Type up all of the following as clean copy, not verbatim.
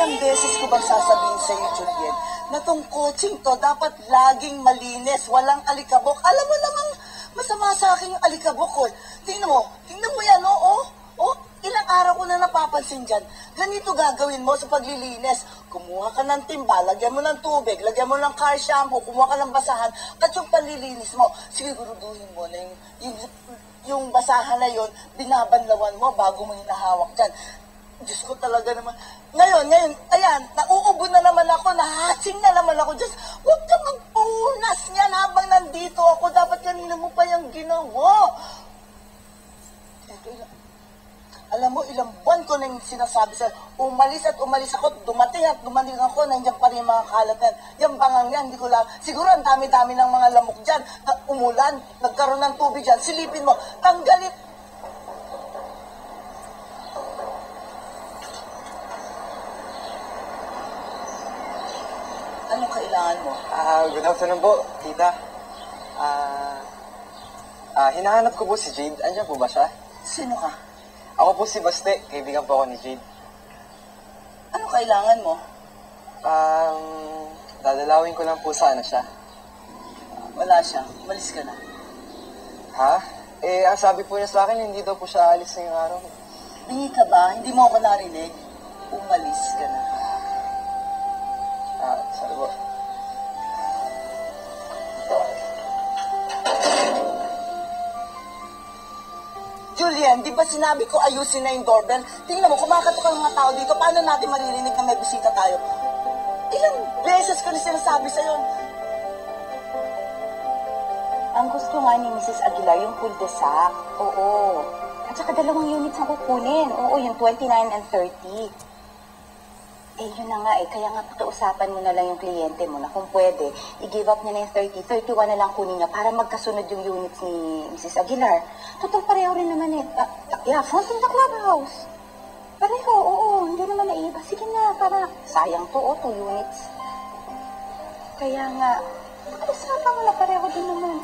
Ilang beses ko bang sasabihin sa'yo, Juliet, na tong coaching to dapat laging malinis, walang alikabok. Alam mo namang masama sa akin yung alikabok ko. Tingnan mo yan, ilang araw ko na napapansin dyan. Ganito gagawin mo sa paglilinis. Kumuha ka ng timba, lagyan mo ng tubig, lagyan mo ng car shampoo, kumuha ka ng basahan, at yung panlilinis mo, siguraduhin mo na yung basahan na yun, binabanlawan mo bago mo hinahawak dyan. Diyos ko talaga naman. Ngayon, ayan, nauubo na naman ako, nahatsing na naman ako. Diyos, huwag ka magpunas niyan habang nandito ako. Dapat kanina mo pa yung ginawa. Alam mo, ilang buwan ko na yung sinasabi sa'yo, umalis ako, dumating ako, nandiyan pa rin yung mga kalat na yung bangang yan, hindi ko lang, siguro ang dami-dami ng mga lamok dyan, umulan, nagkaroon ng tubig dyan, silipin mo, tanggalin. Anong kailangan mo? Good afternoon po, tita. Hinahanap ko po si Jade. Andiyan po ba siya? Sino ka? Ako po si Baste. Kaibigan po ako ni Jade. Anong kailangan mo? Dadalawin ko lang po sana siya. Wala siya. Umalis ka na. Ha? Ang sabi po niya sa akin, hindi daw po siya alis ngayong araw. Bingi ka ba? Hindi mo ako narinig? Umalis ka na. Sorry po. Julian, di ba sinabi ko ayusin na yung doorbell? Tingnan mo, kumakatok ang mga tao dito. Paano natin maririnig na may bisita tayo? Ilang beses ko na sinasabi sa'yo. Ang gusto nga ni Mrs. Aguilar yung cul-de-sac. Oo. At saka 2 units ang kukunin. Oo, yung 29 and 30. Yun na nga kaya nga pakiusapan mo na lang yung kliyente mo na kung pwede, i-give up niya na yung 30, 31 na lang kunin niya para magkasunod yung units ni Mrs. Aguilar. Total pareho rin naman front of the clubhouse. Pareho, oo, hindi naman naiiba. Sige na, para sayang to, 2 units. Kaya nga, pakiusapan mo na pareho din naman.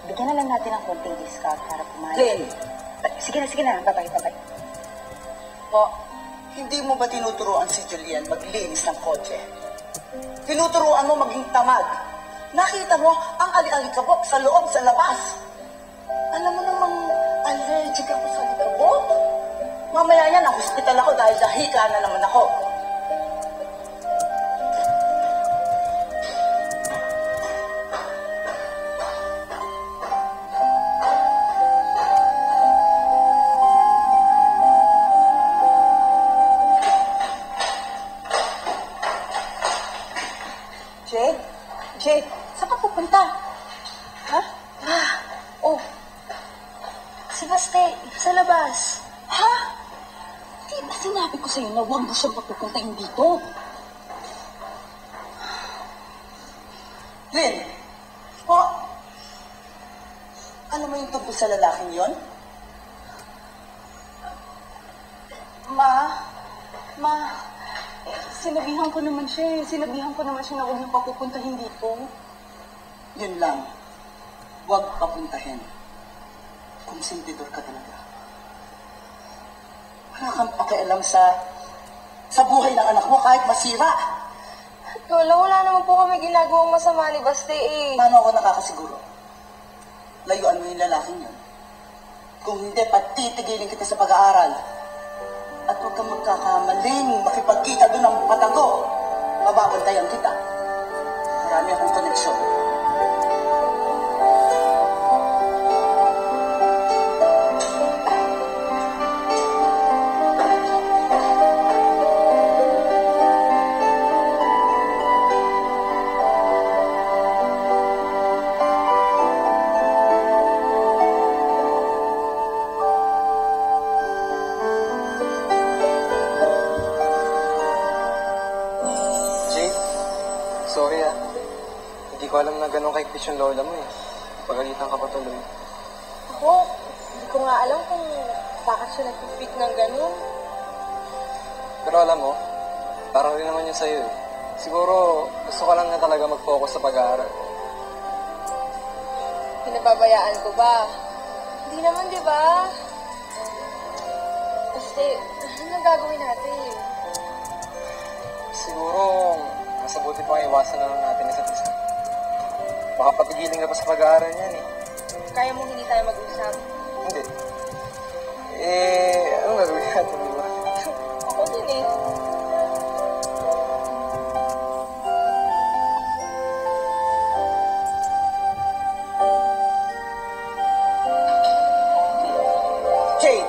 Bigyan na lang natin ng konting discount para pumayag. Len! Sige na. Bye-bye. Po, hindi mo ba tinuturuan si Julian maglinis ng kotse? Tinuturuan mo maging tamad. Nakita mo ang ali-alikabok sa loob, sa labas. Alam mo namang allergic ako sa alikabok. Mamaya yan, na-hospital ako dahil dahika na naman ako. Jade, saan ka pupunta? Ha? Si Baste, sa labas. Ha? Di ba sinabi ko sa'yo na huwag mo siyang papupuntahin dito? Lynn, alam mo yung tungkol sa lalaking yon? Sinabihan ko naman siya na huwag niyong papupuntahin dito. Yun lang. Huwag papuntahin. Konsentidor ka talaga. Wala kang pakialam sa buhay ng anak mo kahit masira. Lola, wala naman po kami ginagawang masama ni Baste Paano ako nakakasiguro? Layuan mo yung lalaking yun. Kung hindi, patitigilin kita sa pag-aaral. At huwag kang magkakamaling makipagkita doon ng patago. Mababantayan kita. Marami akong koneksyon. Sorry hindi ko alam na gano'ng kaikpit yung lola mo Pagalitan ka pa tuloy. Ako, hindi ko nga alam kung bakit siya nag-pick ng gano'n. Pero alam mo, parang rin naman yun sa'yo Siguro, gusto ka lang na talaga mag-focus sa pag-aaral. Pinababayaan ko ba? Hindi naman, di ba? Kasi, anong gagawin natin? Siguro, mas mabuti pang iwasan na lang natin isa't isa. Baka patigilin ka pa sa pag-aaral niyan eh. Kaya mo hindi tayo mag-usap. Hindi. Anong gagawin natin, di ba? Ako din eh. Jade!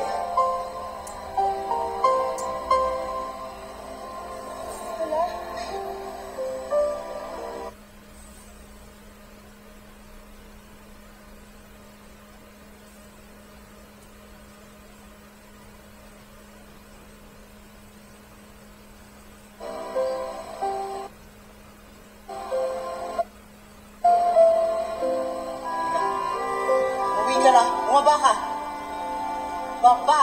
Uwi ka na. Bumaba ka. Baba!